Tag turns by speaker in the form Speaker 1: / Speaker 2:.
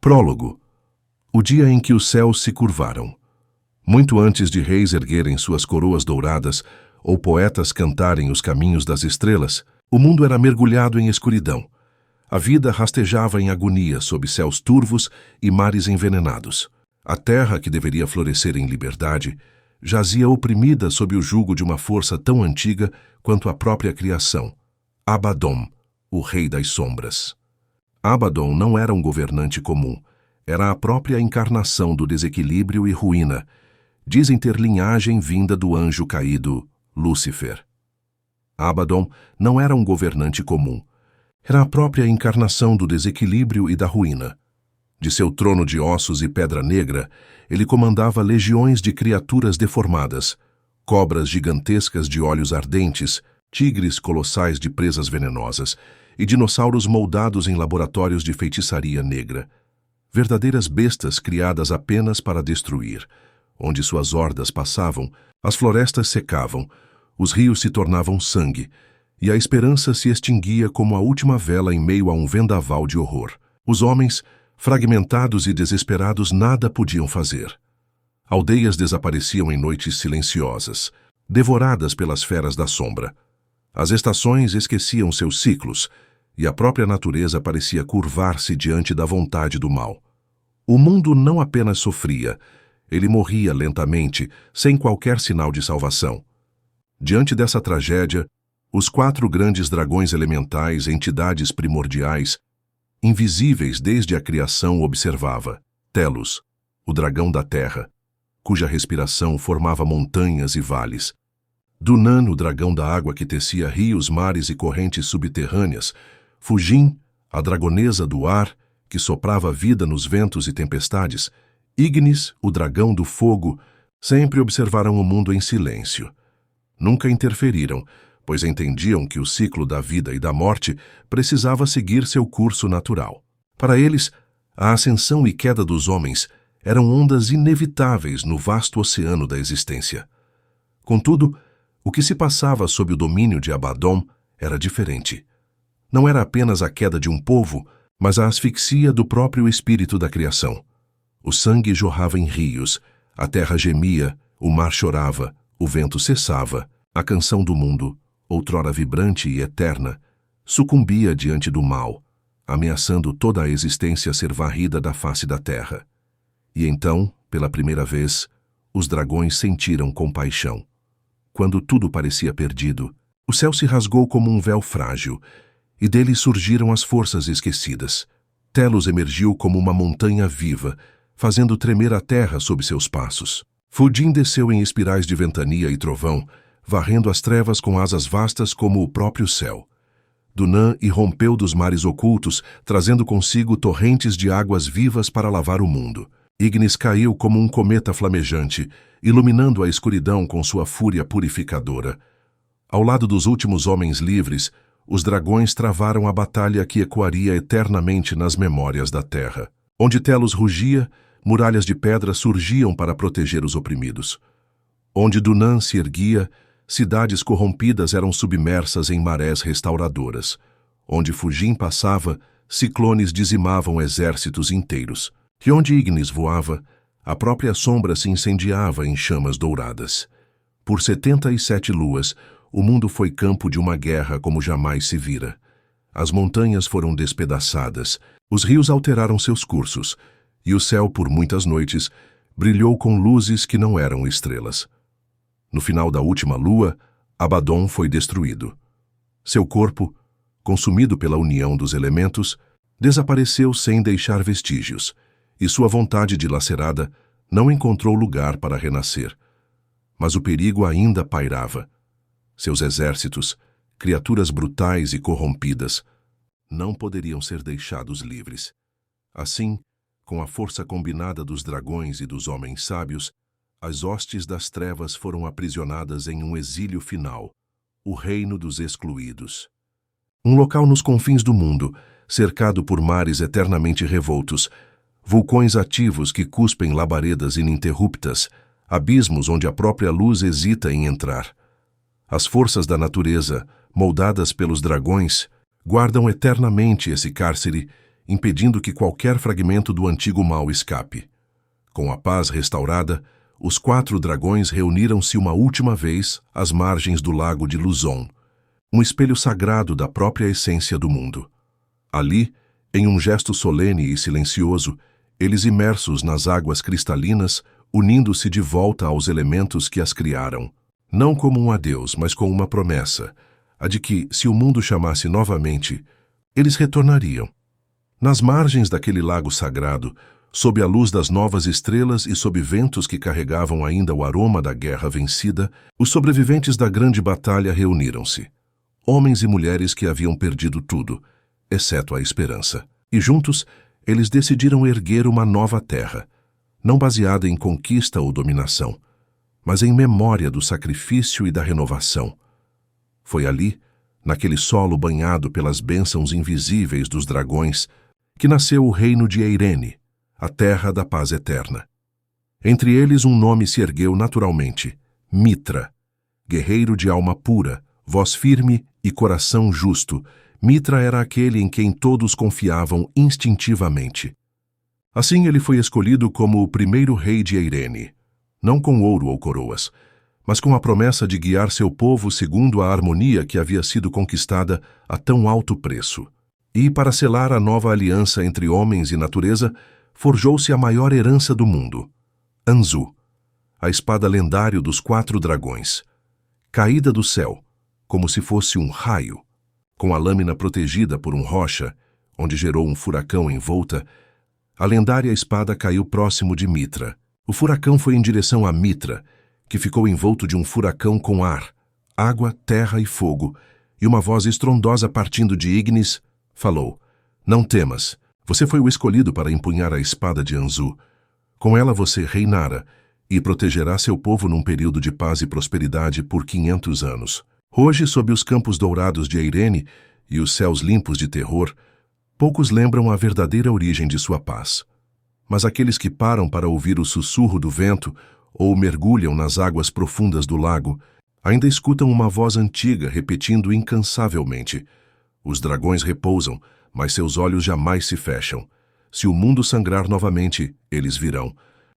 Speaker 1: Prólogo. O dia em que os céus se curvaram. Muito antes de reis erguerem suas coroas douradas ou poetas cantarem os caminhos das estrelas, o mundo era mergulhado em escuridão. A vida rastejava em agonia sob céus turvos e mares envenenados. A terra, que deveria florescer em liberdade, jazia oprimida sob o jugo de uma força tão antiga quanto a própria criação. Abaddon, o rei das sombras. Abaddon não era um governante comum, era a própria encarnação do desequilíbrio e ruína. Dizem ter linhagem vinda do anjo caído, Lúcifer. Abaddon não era um governante comum, era a própria encarnação do desequilíbrio e da ruína. De seu trono de ossos e pedra negra, ele comandava legiões de criaturas deformadas, cobras gigantescas de olhos ardentes, tigres colossais de presas venenosas e dinossauros moldados em laboratórios de feitiçaria negra. Verdadeiras bestas criadas apenas para destruir. Onde suas hordas passavam, as florestas secavam, os rios se tornavam sangue, e a esperança se extinguia como a última vela em meio a um vendaval de horror. Os homens, fragmentados e desesperados, nada podiam fazer. Aldeias desapareciam em noites silenciosas, devoradas pelas feras da sombra. As estações esqueciam seus ciclos, e a própria natureza parecia curvar-se diante da vontade do mal. O mundo não apenas sofria, ele morria lentamente, sem qualquer sinal de salvação. Diante dessa tragédia, os 4 grandes dragões elementais, entidades primordiais, invisíveis desde a criação, observava Telos, o dragão da terra, cuja respiração formava montanhas e vales. Dunan, o dragão da água que tecia rios, mares e correntes subterrâneas. Fujin, a dragonesa do ar, que soprava vida nos ventos e tempestades. Ignis, o dragão do fogo, sempre observaram o mundo em silêncio. Nunca interferiram, pois entendiam que o ciclo da vida e da morte precisava seguir seu curso natural. Para eles, a ascensão e queda dos homens eram ondas inevitáveis no vasto oceano da existência. Contudo, o que se passava sob o domínio de Abaddon era diferente. Não era apenas a queda de um povo, mas a asfixia do próprio espírito da criação. O sangue jorrava em rios, a terra gemia, o mar chorava, o vento cessava, a canção do mundo, outrora vibrante e eterna, sucumbia diante do mal, ameaçando toda a existência ser varrida da face da terra. E então, pela primeira vez, os dragões sentiram compaixão. Quando tudo parecia perdido, o céu se rasgou como um véu frágil, e dele surgiram as forças esquecidas. Telos emergiu como uma montanha viva, fazendo tremer a terra sob seus passos. Fujin desceu em espirais de ventania e trovão, varrendo as trevas com asas vastas como o próprio céu. Dunan irrompeu dos mares ocultos, trazendo consigo torrentes de águas vivas para lavar o mundo. Ignis caiu como um cometa flamejante, iluminando a escuridão com sua fúria purificadora. Ao lado dos últimos homens livres, os dragões travaram a batalha que ecoaria eternamente nas memórias da terra. Onde Telos rugia, muralhas de pedra surgiam para proteger os oprimidos. Onde Dunan se erguia, cidades corrompidas eram submersas em marés restauradoras. Onde Fujin passava, ciclones dizimavam exércitos inteiros. E onde Ignis voava, a própria sombra se incendiava em chamas douradas. Por 77 luas, o mundo foi campo de uma guerra como jamais se vira. As montanhas foram despedaçadas, os rios alteraram seus cursos, e o céu, por muitas noites, brilhou com luzes que não eram estrelas. No final da última lua, Abaddon foi destruído. Seu corpo, consumido pela união dos elementos, desapareceu sem deixar vestígios, e sua vontade dilacerada não encontrou lugar para renascer. Mas o perigo ainda pairava. Seus exércitos, criaturas brutais e corrompidas, não poderiam ser deixados livres. Assim, com a força combinada dos dragões e dos homens sábios, as hostes das trevas foram aprisionadas em um exílio final, o reino dos excluídos. Um local nos confins do mundo, cercado por mares eternamente revoltos, vulcões ativos que cuspem labaredas ininterruptas, abismos onde a própria luz hesita em entrar. As forças da natureza, moldadas pelos dragões, guardam eternamente esse cárcere impedindo que qualquer fragmento do antigo mal escape. Com a paz restaurada, os 4 dragões reuniram-se uma última vez às margens do lago de Luzon, um espelho sagrado da própria essência do mundo. Ali, em um gesto solene e silencioso, eles imersos nas águas cristalinas, unindo-se de volta aos elementos que as criaram, não como um adeus, mas com uma promessa, a de que, se o mundo chamasse novamente, eles retornariam. Nas margens daquele lago sagrado, sob a luz das novas estrelas e sob ventos que carregavam ainda o aroma da guerra vencida, os sobreviventes da grande batalha reuniram-se. Homens e mulheres que haviam perdido tudo, exceto a esperança. E juntos, eles decidiram erguer uma nova terra, não baseada em conquista ou dominação, mas em memória do sacrifício e da renovação. Foi ali, naquele solo banhado pelas bênçãos invisíveis dos dragões, que nasceu o reino de Eirene, a terra da paz eterna. Entre eles um nome se ergueu naturalmente, Mitra, guerreiro de alma pura, voz firme e coração justo. Mitra era aquele em quem todos confiavam instintivamente. Assim ele foi escolhido como o primeiro rei de Eirene, não com ouro ou coroas, mas com a promessa de guiar seu povo segundo a harmonia que havia sido conquistada a tão alto preço. E, para selar a nova aliança entre homens e natureza, forjou-se a maior herança do mundo, Anzu, a espada lendária dos 4 dragões, caída do céu, como se fosse um raio, com a lâmina protegida por um rocha, onde gerou um furacão envolta. A lendária espada caiu próximo de Mitra. O furacão foi em direção a Mitra, que ficou envolto de um furacão com ar, água, terra e fogo, e uma voz estrondosa partindo de Ignis falou: "Não temas, você foi o escolhido para empunhar a espada de Anzu. Com ela você reinará e protegerá seu povo num período de paz e prosperidade por 500 anos. Hoje, sob os campos dourados de Eirene e os céus limpos de terror, poucos lembram a verdadeira origem de sua paz. Mas aqueles que param para ouvir o sussurro do vento ou mergulham nas águas profundas do lago, ainda escutam uma voz antiga repetindo incansavelmente: os dragões repousam, mas seus olhos jamais se fecham. Se o mundo sangrar novamente, eles virão.